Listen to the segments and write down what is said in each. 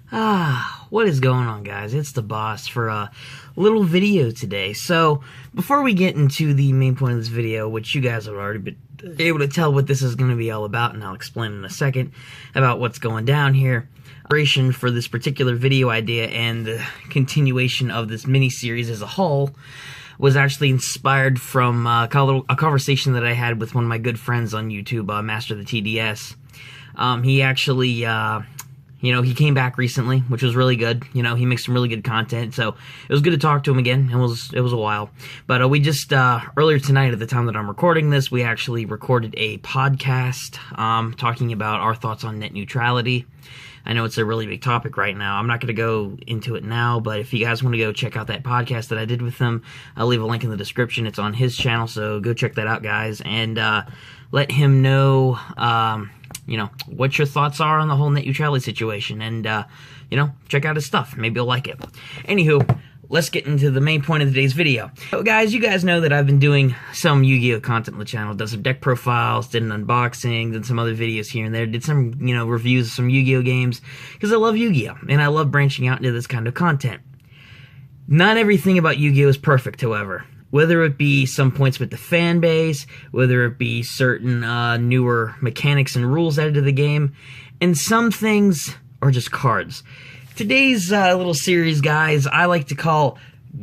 What is going on, guys? It's the boss for a little video today. So, before we get into the main point of this video, which you guys have already been able to tell what this is going to be all about, and I'll explain in a second about what's going down here. For this particular video idea and the continuation of this mini-series as a whole was actually inspired from a conversation that I had with one of my good friends on YouTube, Master the TDS. He actually... he came back recently, which was really good. He makes some really good content, so it was good to talk to him again. It was a while. But we just, earlier tonight, at the time that I'm recording this, we actually recorded a podcast talking about our thoughts on net neutrality. I know it's a really big topic right now. I'm not going to go into it now, but if you guys want to go check out that podcast that I did with him, I'll leave a link in the description. It's on his channel, so go check that out, guys, and let him know, what your thoughts are on the whole net neutrality situation, and, check out his stuff. Maybe you'll like it. Anywho, let's get into the main point of today's video. So, guys, you guys know that I've been doing some Yu-Gi-Oh content on the channel. Did some deck profiles, did an unboxing, did some other videos here and there, did some, reviews of some Yu-Gi-Oh games, because I love Yu-Gi-Oh, and I love branching out into this kind of content. Not everything about Yu-Gi-Oh is perfect, however. Whether it be some points with the fan base, whether it be certain newer mechanics and rules added to the game, and some things are just cards. Today's little series, guys, I like to call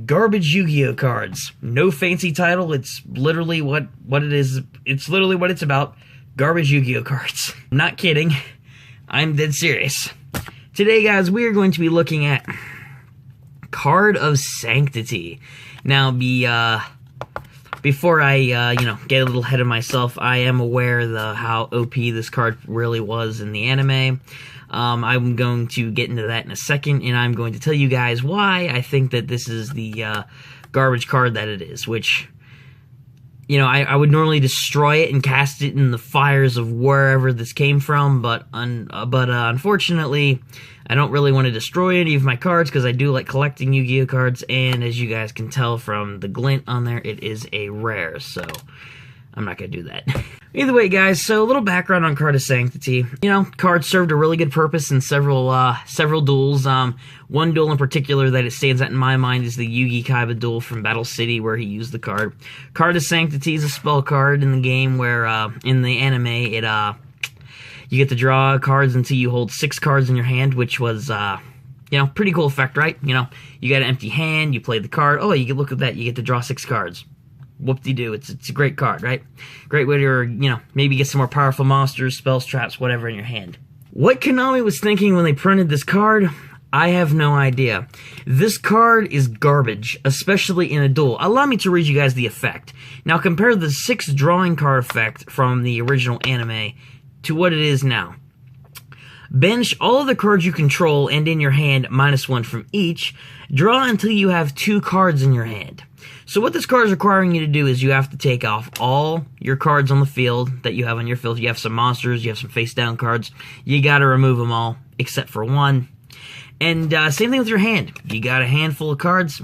garbage Yu-Gi-Oh cards. No fancy title, it's literally what it is. It's literally what it's about. Garbage Yu-Gi-Oh cards. I'm not kidding. I'm dead serious. Today, guys, we are going to be looking at Card of Sanctity. Now, before I, get a little ahead of myself, I am aware of how OP this card really was in the anime. I'm going to get into that in a second, and I'm going to tell you guys why I think that this is the garbage card that it is, which, I would normally destroy it and cast it in the fires of wherever this came from, but unfortunately, I don't really want to destroy any of my cards because I do like collecting Yu-Gi-Oh cards, and as you guys can tell from the glint on there, it is a rare, so I'm not going to do that. Either way, guys, so a little background on Card of Sanctity. Card served a really good purpose in several duels. One duel in particular that it stands out in my mind is the Yugi Kaiba duel from Battle City, where he used the card. Card of Sanctity is a spell card in the game where, in the anime, you get to draw cards until you hold 6 cards in your hand, which was, pretty cool effect, right? You got an empty hand, you play the card, oh, you can look at that, you get to draw 6 cards. Whoop-de-doo, it's a great card, right? Great way to, maybe get some more powerful monsters, spells, traps, whatever in your hand. What Konami was thinking when they printed this card, I have no idea. This card is garbage, especially in a duel. Allow me to read you guys the effect. Now, compare the 6 drawing card effect from the original anime to what it is now. Bench all of the cards you control and in your hand, -1 from each. Draw until you have 2 cards in your hand. So what this card is requiring you to do is you have to take off all your cards on the field that you have on your field. You have some monsters, you have some face-down cards. You gotta remove them all, except for 1. And same thing with your hand. You got a handful of cards.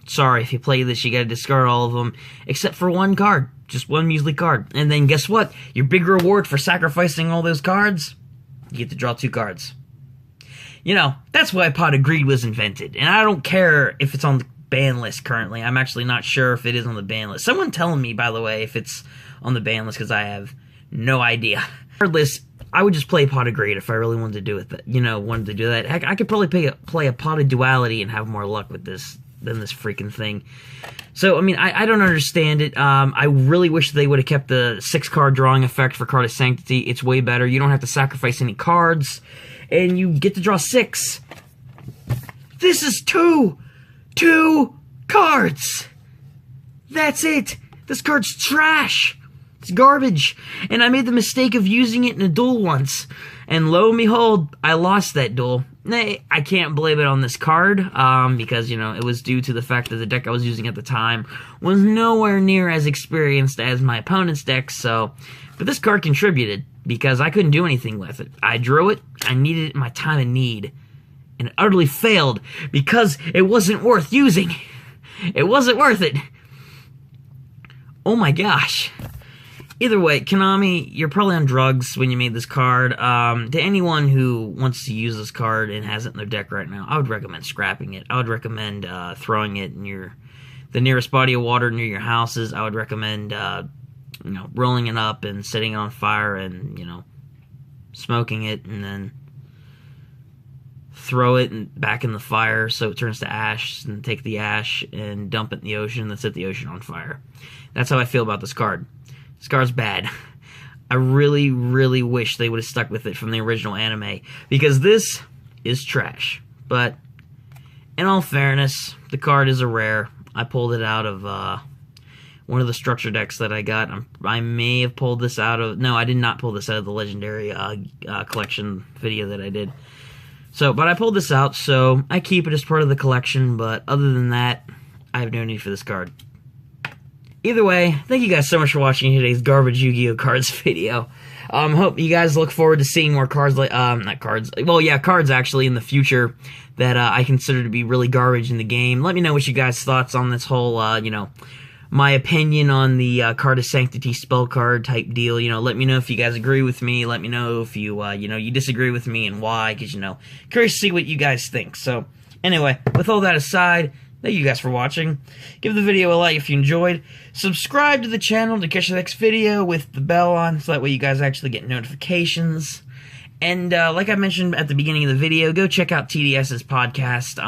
Sorry, if you play this, you gotta discard all of them, except for 1 card. Just 1 measly card. And then guess what? Your big reward for sacrificing all those cards? You get to draw 2 cards. That's why Pot of Greed was invented. And I don't care if it's on the ban list currently. I'm actually not sure if it is on the ban list. Someone telling me, by the way, if it's on the ban list, because I have no idea. Regardless, I would just play Pot of Greed if I really wanted to do it. Wanted to do that. Heck, I could probably play a Pot of Duality and have more luck with this than this freaking thing. So, I don't understand it. I really wish they would have kept the 6-card drawing effect for Card of Sanctity. It's way better. You don't have to sacrifice any cards, and you get to draw 6. This is 2 cards! That's it! This card's trash! It's garbage! And I made the mistake of using it in a duel once, and lo and behold, I lost that duel. I can't blame it on this card, because, it was due to the fact that the deck I was using at the time was nowhere near as experienced as my opponent's deck, but this card contributed, because I couldn't do anything with it. I drew it, I needed it in my time of need, and it utterly failed, because it wasn't worth using. It wasn't worth it. Oh my gosh. Either way, Konami, you're probably on drugs when you made this card. To anyone who wants to use this card and has it in their deck right now, I would recommend scrapping it. I would recommend throwing it in the nearest body of water near your houses. I would recommend rolling it up and setting it on fire and smoking it, and then throw it back in the fire so it turns to ash, and take the ash and dump it in the ocean, and then set the ocean on fire. That's how I feel about this card. This card's bad. I really, really wish they would have stuck with it from the original anime, because this is trash. But in all fairness, the card is a rare. I pulled it out of one of the structure decks that I got. I may have pulled this out of... No, I did not pull this out of the Legendary collection video that I did. But I pulled this out, so I keep it as part of the collection, but other than that, I have no need for this card. Either way, thank you guys so much for watching today's garbage Yu-Gi-Oh! Cards video. Hope you guys look forward to seeing more cards, not cards, well, yeah, cards actually in the future that I consider to be really garbage in the game. Let me know what you guys' thoughts on this whole, my opinion on the Card of Sanctity spell card type deal. Let me know if you guys agree with me. Let me know if you, you disagree with me and why, because, curious to see what you guys think. So, anyway, with all that aside, thank you guys for watching. Give the video a like if you enjoyed. Subscribe to the channel to catch the next video with the bell on, so that way you guys actually get notifications. And like I mentioned at the beginning of the video, go check out TDS's podcast.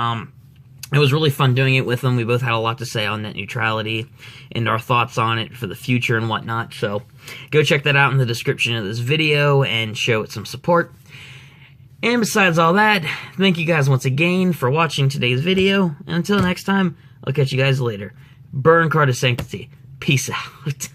It was really fun doing it with them. We both had a lot to say on net neutrality and our thoughts on it for the future and whatnot. So go check that out in the description of this video and show it some support. And besides all that, thank you guys once again for watching today's video. And until next time, I'll catch you guys later. Burn Card of Sanctity. Peace out.